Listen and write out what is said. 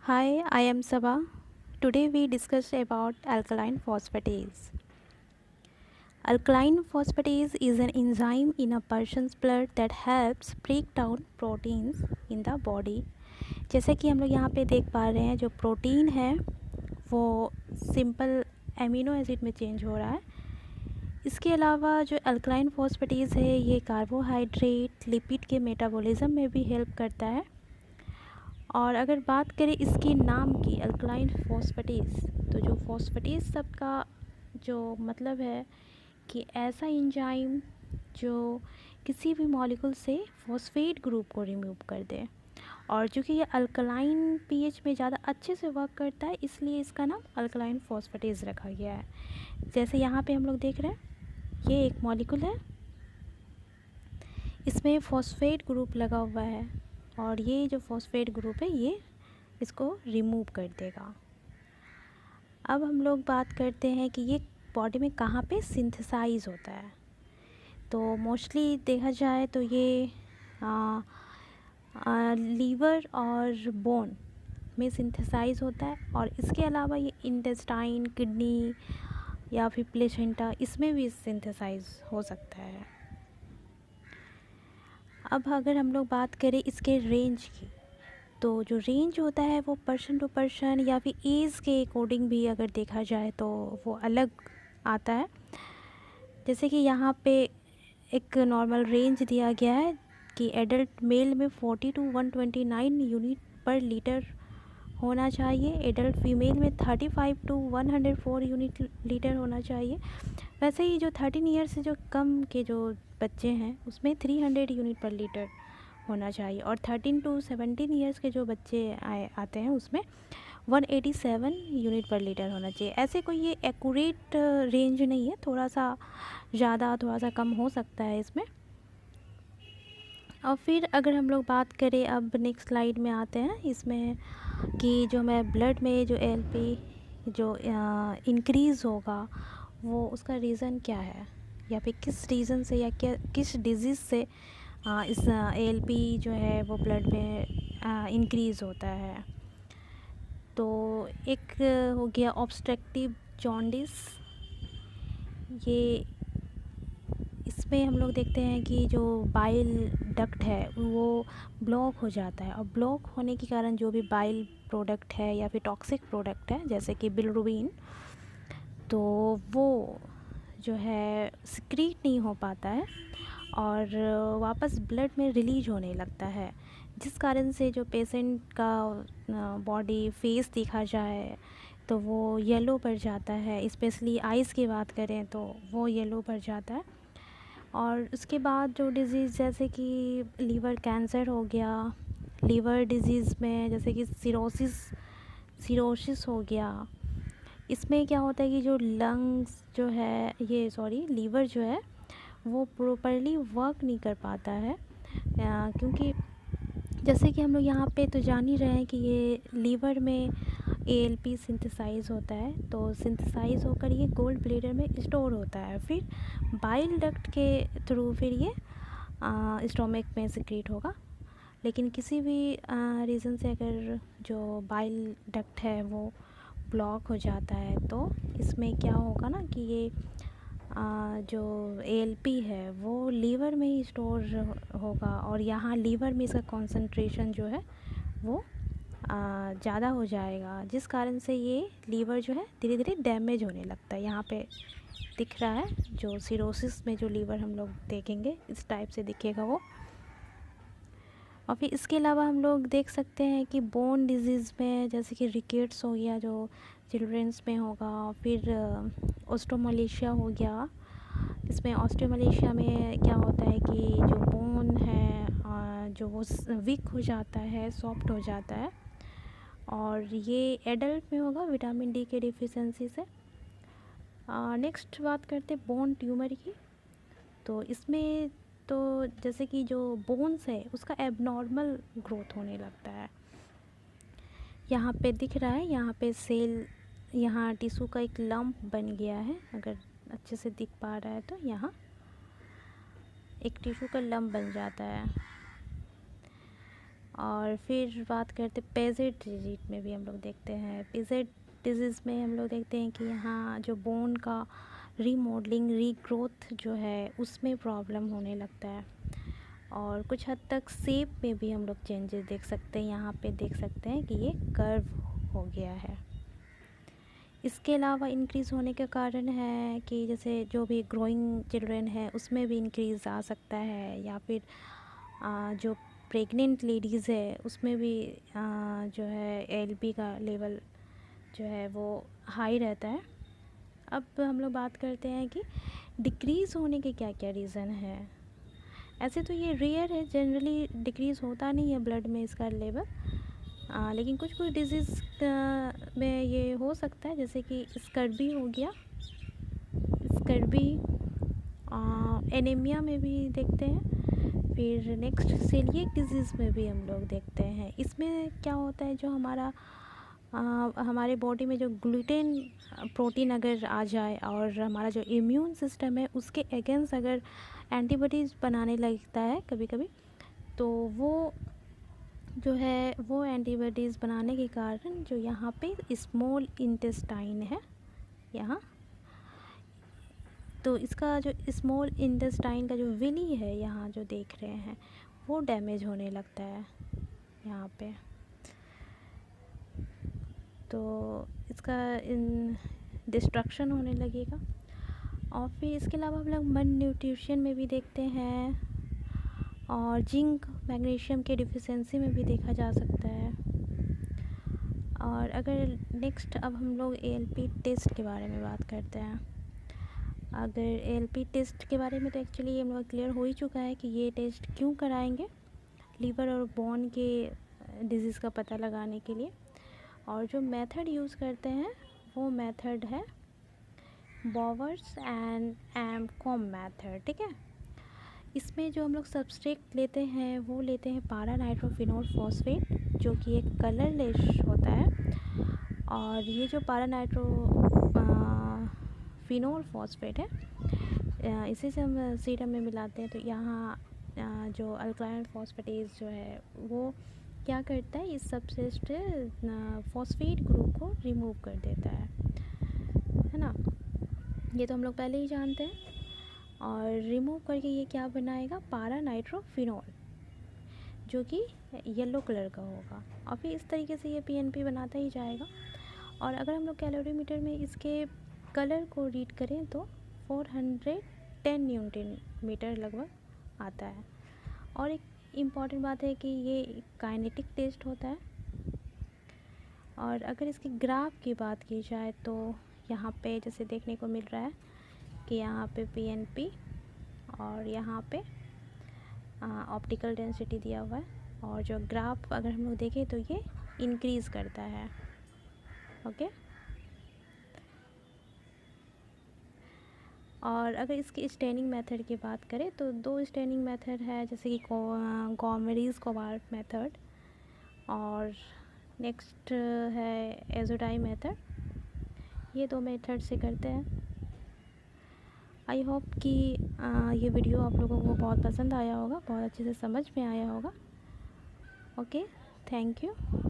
Hi, I am Sabha. Today we discuss about alkaline phosphatase. Alkaline phosphatase is an enzyme in a person's blood that helps break down proteins in the body. जैसे कि हम लोग यहाँ पे देख पा रहे हैं जो प्रोटीन है वो सिंपल एमिनो एसिड में चेंज हो रहा है। इसके अलावा जो अल्कलाइन फॉस्फेटेज है ये कार्बोहाइड्रेट लिपिड के मेटाबॉलिज्म में भी हेल्प करता है। और अगर बात करें इसके नाम की अल्कलाइन फॉस्फेटेज, तो जो फॉस्फेटेज शब्द का जो मतलब है कि ऐसा एंजाइम जो किसी भी मॉलिक्यूल से फॉस्फेट ग्रुप को रिमूव कर दे। और चूँकि ये अल्कलाइन पीएच में ज़्यादा अच्छे से वर्क करता है इसलिए इसका नाम अल्कलाइन फॉस्फेटेज रखा गया है। जैसे यहाँ पे हम लोग देख रहे हैं ये एक मॉलिक्यूल है, इसमें फॉस्फेट ग्रुप लगा हुआ है और ये जो फॉस्फेट ग्रुप है ये इसको रिमूव कर देगा। अब हम लोग बात करते हैं कि ये बॉडी में कहाँ पे सिंथेसाइज होता है। तो मोस्टली देखा जाए तो ये लीवर और बोन में सिंथेसाइज होता है और इसके अलावा ये इंटेस्टाइन, किडनी या फिर प्लेसेंटा इसमें भी सिंथेसाइज हो सकता है। अब अगर हम लोग बात करें इसके रेंज की, तो जो रेंज होता है वो पर्सन टू पर्सन या फिर एज के अकॉर्डिंग भी अगर देखा जाए तो वो अलग आता है। जैसे कि यहाँ पे एक नॉर्मल रेंज दिया गया है कि एडल्ट मेल में 40 टू 129 यूनिट पर लीटर होना चाहिए, एडल्ट फीमेल में 35 टू 104 यूनिट लीटर होना चाहिए। वैसे ही जो 13 ईयर से जो कम के जो बच्चे हैं उसमें 300 यूनिट पर लीटर होना चाहिए और 13 टू 17 ईयर्स के जो बच्चे आते हैं उसमें 187 यूनिट पर लीटर होना चाहिए। ऐसे कोई ये एक्यूरेट रेंज नहीं है, थोड़ा सा ज़्यादा थोड़ा सा कम हो सकता है इसमें। और फिर अगर हम लोग बात करें अब नेक्स्ट स्लाइड में आते हैं इसमें कि जो मैं ब्लड में जो एएलपी जो इंक्रीज़ होगा वो उसका रीज़न क्या है या फिर किस रीज़न से या क्या किस डिज़ीज़ से इस एएलपी जो है वो ब्लड में इंक्रीज़ होता है। तो एक हो गया ऑब्स्ट्रक्टिव जॉन्डिस, ये इसमें हम लोग देखते हैं कि जो बाइल डक्ट है वो ब्लॉक हो जाता है और ब्लॉक होने के कारण जो भी बाइल प्रोडक्ट है या फिर टॉक्सिक प्रोडक्ट है जैसे कि बिलिरुबिन, तो वो जो है सिक्रीट नहीं हो पाता है और वापस ब्लड में रिलीज होने लगता है, जिस कारण से जो पेशेंट का बॉडी फेस देखा जाए तो वो येलो पड़ जाता है। स्पेशली आइज़ की बात करें तो वो येलो पड़ जाता है। और उसके बाद जो डिज़ीज़ जैसे कि लीवर कैंसर हो गया, लीवर डिज़ीज़ में जैसे कि सिरोसिस हो गया, इसमें क्या होता है कि जो लंग्स जो है ये सॉरी लीवर जो है वो प्रॉपरली वर्क नहीं कर पाता है क्योंकि जैसे कि हम लोग यहाँ पे तो जान ही रहे हैं कि ये लीवर में एएलपी सिंथेसाइज होता है, तो सिंथेसाइज होकर ये गोल्ड ब्लेडर में स्टोर होता है, फिर बाइल डक्ट के थ्रू फिर ये स्टोमक में सिक्रीट होगा। लेकिन किसी भी रीज़न से अगर जो बाइल डक्ट है वो ब्लॉक हो जाता है तो इसमें क्या होगा ना कि ये जो एएलपी है वो लीवर में ही स्टोर होगा और यहाँ लीवर में इसका कंसंट्रेशन जो है वो ज़्यादा हो जाएगा, जिस कारण से ये लीवर जो है धीरे धीरे डैमेज होने लगता है। यहाँ पे दिख रहा है जो सिरोसिस में जो लीवर हम लोग देखेंगे इस टाइप से दिखेगा वो। और फिर इसके अलावा हम लोग देख सकते हैं कि बोन डिजीज़ में जैसे कि रिकेट्स हो गया जो चिल्ड्रंस में होगा, फिर ऑस्टियोमलेशिया हो गया। इसमें ऑस्टियोमलेशिया में क्या होता है कि जो बोन है जो वो वीक हो जाता है, सॉफ्ट हो जाता है और ये एडल्ट में होगा विटामिन डी के डिफिशिएंसी से। नेक्स्ट बात करते हैं बोन ट्यूमर की। तो इसमें तो जैसे कि जो बोन्स है उसका एबनॉर्मल ग्रोथ होने लगता है। यहाँ पे दिख रहा है, यहाँ पे सेल, यहाँ टिश्यू का एक लंप बन गया है, अगर अच्छे से दिख पा रहा है तो यहाँ एक टिश्यू का लंप बन जाता है। और फिर बात करते पेजेट डिजीज में भी हम लोग देखते हैं। पेजेट डिजीज़ में हम लोग देखते हैं कि यहाँ जो बोन का रीमॉडलिंग रीग्रोथ जो है उसमें प्रॉब्लम होने लगता है, और कुछ हद तक शेप में भी हम लोग चेंजेस देख सकते हैं। यहाँ पे देख सकते हैं कि ये कर्व हो गया है। इसके अलावा इंक्रीज़ होने का कारण है कि जैसे जो भी ग्रोइंग चिल्ड्रन है उसमें भी इंक्रीज़ आ सकता है, या फिर जो प्रेग्नेंट लेडीज़ है उसमें भी जो है एलपी का लेवल जो है वो हाई रहता है। अब हम लोग बात करते हैं कि डिक्रीज़ होने के क्या क्या रीज़न है। ऐसे तो ये रेयर है, जनरली डिक्रीज़ होता नहीं है ब्लड में इसका लेवल, लेकिन कुछ कुछ डिजीज़ में ये हो सकता है, जैसे कि स्कर्बी हो गया। स्कर्बी एनीमिया में भी देखते हैं। फिर नेक्स्ट सेलिएक डिजीज़ में भी हम लोग देखते हैं। इसमें क्या होता है, जो हमारे बॉडी में जो ग्लूटेन प्रोटीन अगर आ जाए और हमारा जो इम्यून सिस्टम है उसके अगेंस्ट अगर एंटीबॉडीज़ बनाने लगता है कभी कभी, तो वो जो है वो एंटीबॉडीज़ बनाने के कारण जो यहाँ पे स्मॉल इंटेस्टाइन है यहाँ, तो इसका जो स्मॉल इंटेस्टाइन का जो विली है यहाँ जो देख रहे हैं वो डैमेज होने लगता है यहाँ पे। तो इसका डिस्ट्रक्शन होने लगेगा। और फिर इसके अलावा हम लोग मन न्यूट्रिशन में भी देखते हैं, और जिंक मैग्नीशियम के डिफिशिएंसी में भी देखा जा सकता है। और अगर नेक्स्ट अब हम लोग एएलपी टेस्ट के बारे में बात करते हैं। अगर एएलपी टेस्ट के बारे में तो एक्चुअली हम लोग क्लियर हो ही चुका है कि ये टेस्ट क्यों कराएंगे, लीवर और बोन के डिजीज़ का पता लगाने के लिए। और जो मेथड यूज़ करते हैं वो मेथड है बॉवर्स एंड एमकॉम मेथड, ठीक है। इसमें जो हम लोग सब्सट्रेट लेते हैं वो लेते हैं पारा नाइट्रोफिनोल फॉस्फेट, जो कि एक कलरलेस होता है। और ये जो पारा नाइट्रो फिनोल फॉस्फेट है, इसी से हम सीरम में मिलाते हैं। तो यहाँ जो अल्कलाइन फॉस्फेटेज जो है वो क्या करता है, इस सबसे फॉस्फेट ग्रुप को रिमूव कर देता है ना। ये तो हम लोग पहले ही जानते हैं। और रिमूव करके ये क्या बनाएगा, पारा नाइट्रोफिनोल, जो कि येलो कलर का होगा। और फिर इस तरीके से ये पीएनपी बनाता ही जाएगा। और अगर हम लोग कैलोरीमीटर में इसके कलर को रीड करें तो 410 न्यूटन मीटर लगभग आता है। और एक इम्पॉर्टेंट बात है कि ये काइनेटिक टेस्ट होता है। और अगर इसके ग्राफ की बात की जाए तो यहाँ पे जैसे देखने को मिल रहा है कि यहाँ पे पीएनपी और यहाँ पे ऑप्टिकल डेंसिटी दिया हुआ है, और जो ग्राफ अगर हम लोग देखें तो ये इंक्रीज़ करता है। ओके। और अगर इसकी स्टेनिंग मेथड की बात करें तो दो स्टेनिंग मेथड है, जैसे कि गॉमरीज कोबाल्ट मेथड, और नेक्स्ट है एजोडाई मेथड। ये दो मेथड से करते हैं। आई होप कि ये वीडियो आप लोगों को बहुत पसंद आया होगा, बहुत अच्छे से समझ में आया होगा। Okay, thank you.